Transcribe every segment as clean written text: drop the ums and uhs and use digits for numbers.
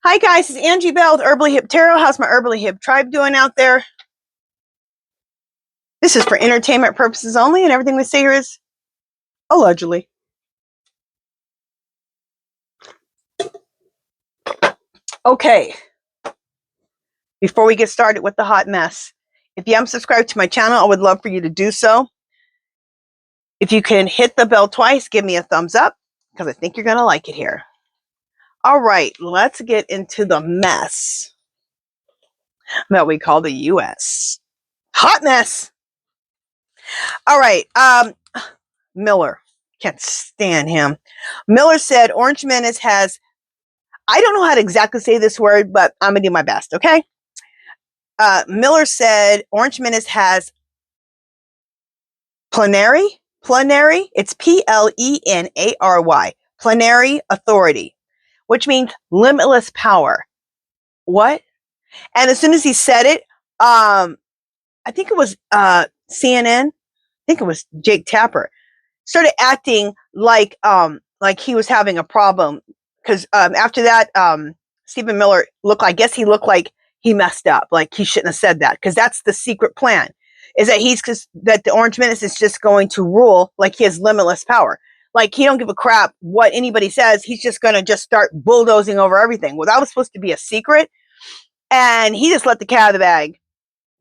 Hi guys, it's Angie Bell with HerballyHipTarot. How's my HerballyHip tribe doing out there? This is for entertainment purposes only, and everything we say here is allegedly. Okay, before we get started with the hot mess, if you haven't subscribed to my channel, I would love for you to do so. If you can hit the bell twice, give me a thumbs up, because I think you're going to like it here. All right, let's get into the mess that we call the U.S. Hot mess. All right, Miller. Can't stand him. Miller said Orange Menace has, I don't know how to exactly say this word, but I'm going to do my best, okay? Miller said Orange Menace has plenary, it's Plenary, plenary authority, which means limitless power. What? And as soon as he said it, I think it was CNN, I think it was Jake Tapper, started acting like he was having a problem, because after that, Stephen Miller looked, I guess he looked like he messed up, like he shouldn't have said that, because that's the secret plan, is that that the Orange Menace is just going to rule, like he has limitless power, like he don't give a crap what anybody says, he's just going to just start bulldozing over everything. Well, that was supposed to be a secret, and he just let the cat out of the bag.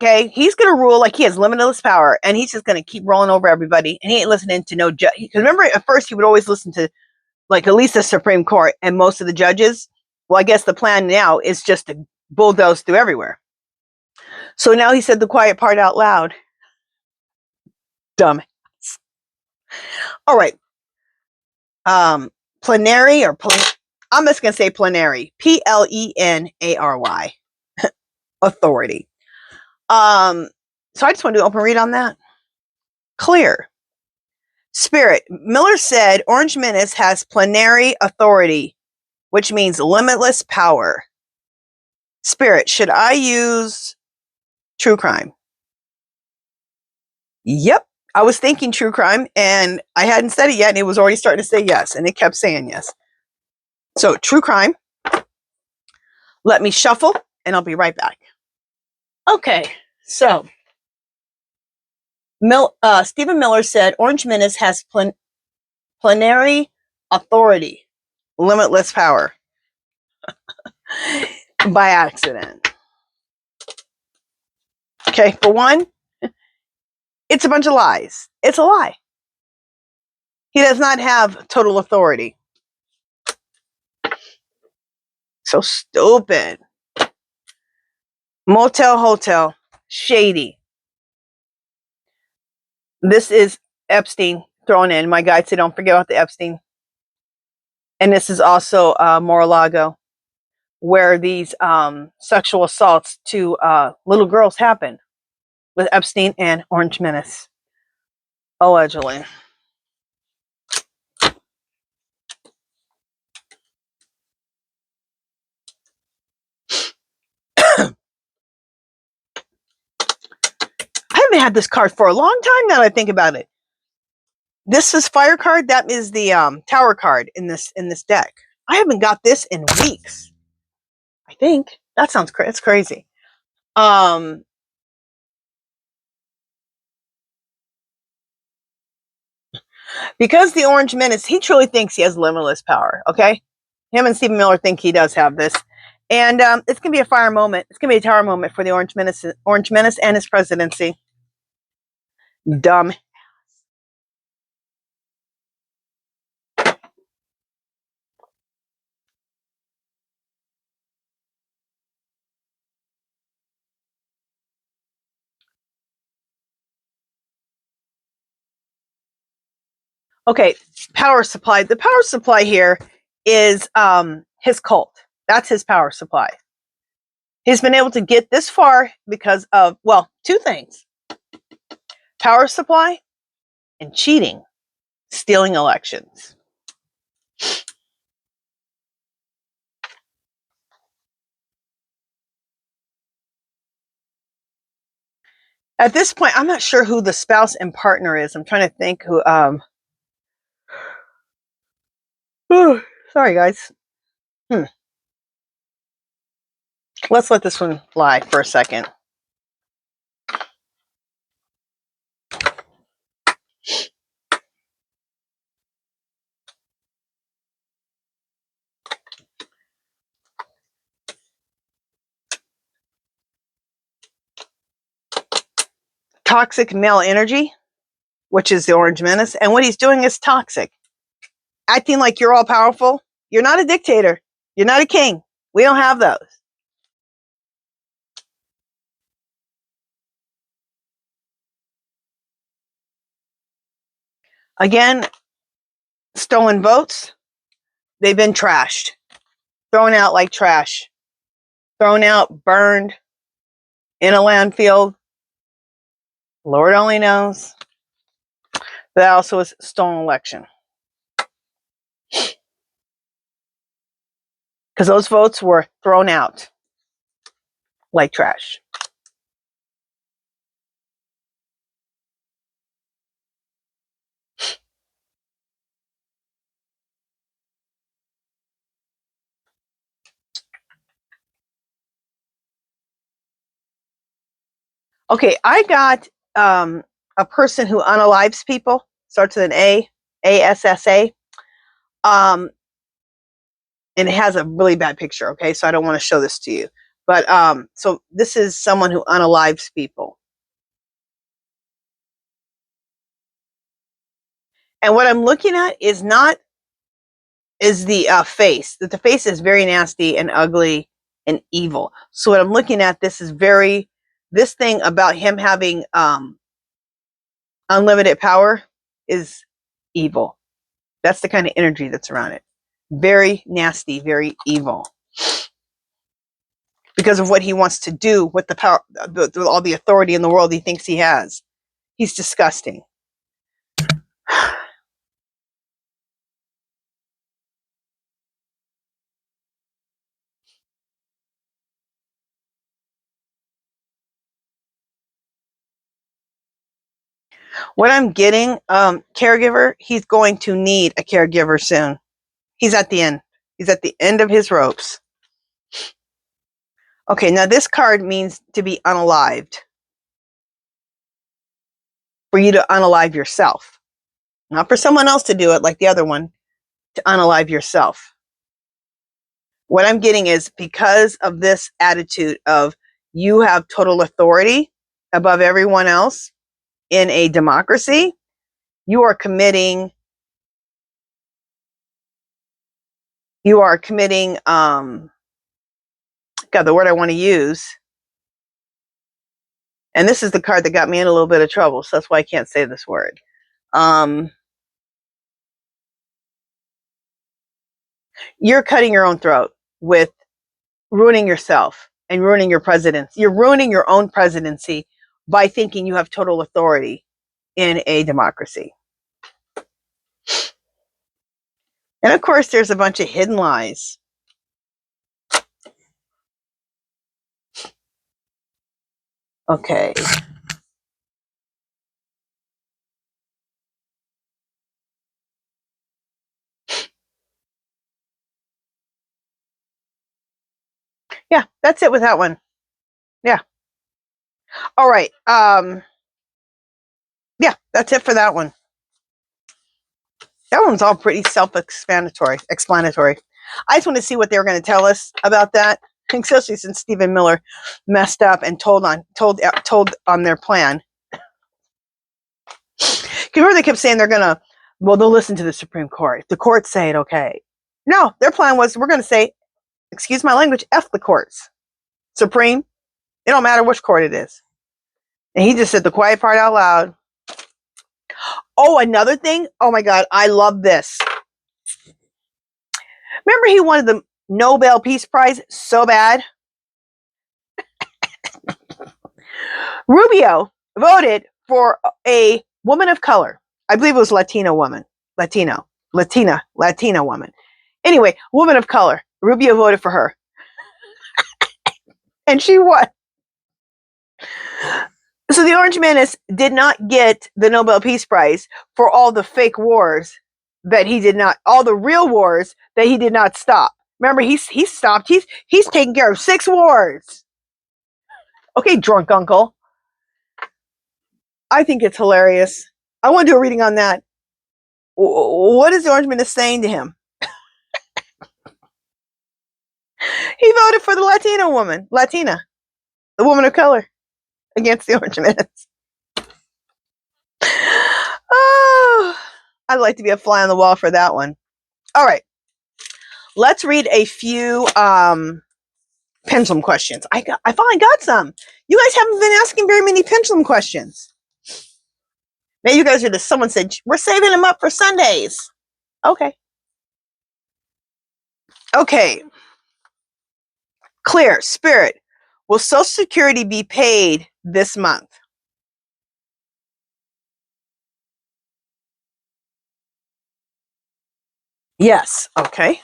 Okay, he's going to rule like he has limitless power, and he's just going to keep rolling over everybody, and he ain't listening to no judge. Because remember, at first he would always listen to, like, at least the Supreme Court and most of the judges. Well, I guess the plan now is just to bulldoze through everywhere. So now he said the quiet part out loud. Dumb. All right. Plenary I'm just going to say plenary. Plenary. Authority. So I just want to do an open read on that. Clear. Spirit. Miller said Orange Menace has plenary authority, which means limitless power. Spirit, should I use true crime? Yep. I was thinking true crime, and I hadn't said it yet, and it was already starting to say yes, and it kept saying yes. So true crime. Let me shuffle, and I'll be right back. Okay, so Stephen Miller said Orange Menace has plenary authority, limitless power. By accident. Okay, for one, it's a bunch of lies. It's a lie. He does not have total authority. So stupid. Motel, hotel, shady. This is Epstein thrown in. My guide said don't forget about the Epstein. And this is also Mar-a-Lago, where these sexual assaults to little girls happen, with Epstein and Orange Menace, allegedly. I haven't had this card for a long time now that I think about it. This is fire card. That is the tower card in this deck. I haven't got this in weeks. I think that sounds crazy. It's crazy. Because the Orange Menace, he truly thinks he has limitless power. Okay, him and Stephen Miller think he does have this, and it's gonna be a fire moment. It's gonna be a tower moment for the Orange Menace and his presidency. Dumb. Okay, power supply. The power supply here is his cult. That's his power supply. He's been able to get this far because of, well, two things: power supply and cheating, stealing elections. At this point, I'm not sure who the spouse and partner is. I'm trying to think who. Sorry, guys. Let's let this one fly for a second. Toxic male energy, which is the Orange Menace. And what he's doing is toxic. Acting like you're all powerful. You're not a dictator. You're not a king. We don't have those. Again, stolen votes. They've been trashed. Thrown out like trash. Thrown out, burned in a landfill. Lord only knows. That also was a stolen election. Because those votes were thrown out like trash. Okay, I got a person who unalives people. Starts with an A, A-S-S-A. And it has a really bad picture, okay? So I don't want to show this to you. But so this is someone who unalives people. And what I'm looking at is the face. That the face is very nasty and ugly and evil. So what I'm looking at, this thing about him having unlimited power is evil. That's the kind of energy that's around it. Very nasty, very evil. Because of what he wants to do with the power, all the authority in the world he thinks he has. He's disgusting. What I'm getting, caregiver, he's going to need a caregiver soon. He's at the end. He's at the end of his ropes. Okay, now this card means to be unalived. For you to unalive yourself. Not for someone else to do it like the other one. To unalive yourself. What I'm getting is because of this attitude of you have total authority above everyone else in a democracy, you are committing God, the word I want to use. And this is the card that got me in a little bit of trouble, so that's why I can't say this word. You're cutting your own throat with ruining yourself and ruining your presidency. You're ruining your own presidency by thinking you have total authority in a democracy. And of course, there's a bunch of hidden lies. Okay. Yeah, that's it with that one. Yeah. All right. Yeah, that's it for that one. That one's all pretty self-explanatory. I just want to see what they were going to tell us about that, especially since Stephen Miller messed up and told on their plan. Remember, they kept saying they'll listen to the Supreme Court. If the courts say it, okay. No, their plan was, we're going to say, excuse my language, F the courts. Supreme, it don't matter which court it is. And he just said the quiet part out loud. Oh, another thing. Oh my God, I love this. Remember, he wanted the Nobel Peace Prize so bad. Rubio voted for a woman of color. I believe it was Latina woman. Latina woman. Anyway, woman of color. Rubio voted for her. And she won. So the Orange Menace did not get the Nobel Peace Prize for all the fake wars that he did not, all the real wars that he did not stop. Remember, he's stopped. He's taking care of 6 wars. Okay, drunk uncle. I think it's hilarious. I want to do a reading on that. What is the Orange Menace saying to him? He voted for the Latina, the woman of color, against the Orange Menace. Oh, I'd like to be a fly on the wall for that one. All right, let's read a few pendulum questions. I finally got some. You guys haven't been asking very many pendulum questions. Maybe you guys are just, someone said, we're saving them up for Sundays. Okay. Okay. Clear. Spirit. Will Social Security be paid this month? Yes. Okay.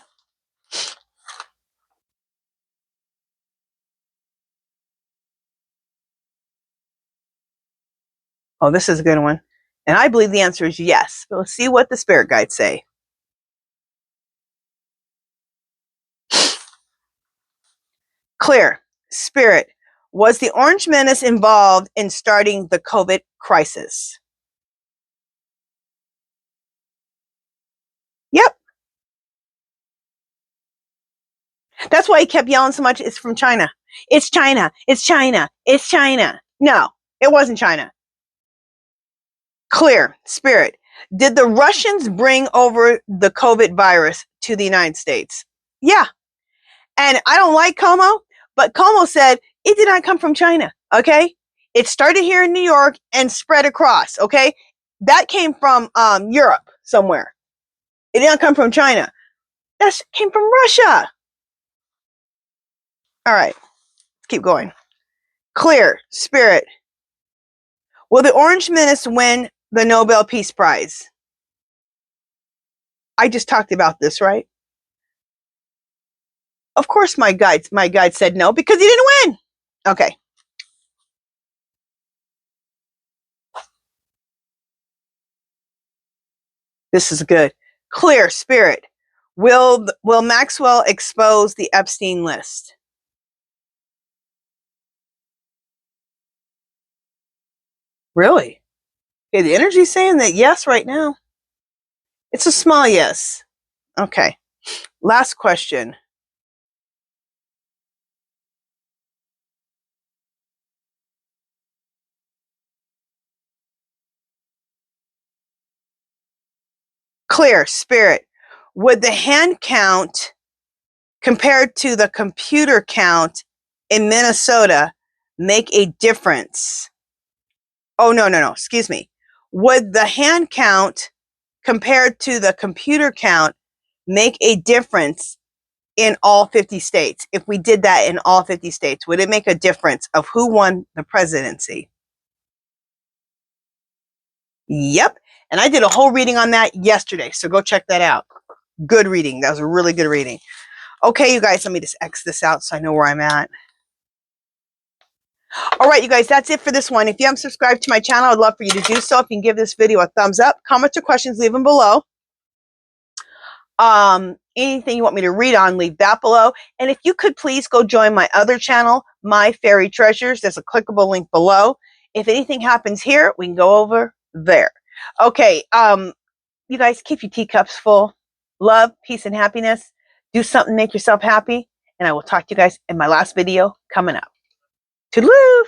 Oh, this is a good one. And I believe the answer is yes. But let's see what the spirit guides say. Clear. Spirit. Was the Orange Menace involved in starting the COVID crisis? Yep. That's why he kept yelling so much. It's from China. It's China. It's China. It's China. No, it wasn't China. Clear. Spirit. Did the Russians bring over the COVID virus to the United States? Yeah. And I don't like Como, but Como said it did not come from China. Okay. It started here in New York and spread across. Okay. That came from Europe somewhere. It did not come from China. That came from Russia. All right. Let's keep going. Clear. Spirit. Will the Orange Menace win the Nobel Peace Prize? I just talked about this, right? Of course my guide said no because he didn't win. Okay. This is good. Clear. Spirit. Will Maxwell expose the Epstein list? Really? Okay, the energy's saying that yes right now. It's a small yes. Okay. Last question. Clear. Spirit. Would the hand count compared to the computer count in Minnesota make a difference? Oh, no. Excuse me. Would the hand count compared to the computer count make a difference in all 50 states? If we did that in all 50 states, would it make a difference of who won the presidency? Yep. And I did a whole reading on that yesterday. So go check that out. Good reading. That was a really good reading. Okay, you guys, let me just X this out so I know where I'm at. All right, you guys, that's it for this one. If you haven't subscribed to my channel, I'd love for you to do so. If you can give this video a thumbs up, comments or questions, leave them below. Anything you want me to read on, leave that below. And if you could please go join my other channel, My Fairy Treasures. There's a clickable link below. If anything happens here, we can go over there. Okay, you guys, keep your teacups full. Love, peace, and happiness. Do something, make yourself happy. And I will talk to you guys in my last video coming up. Toodaloo!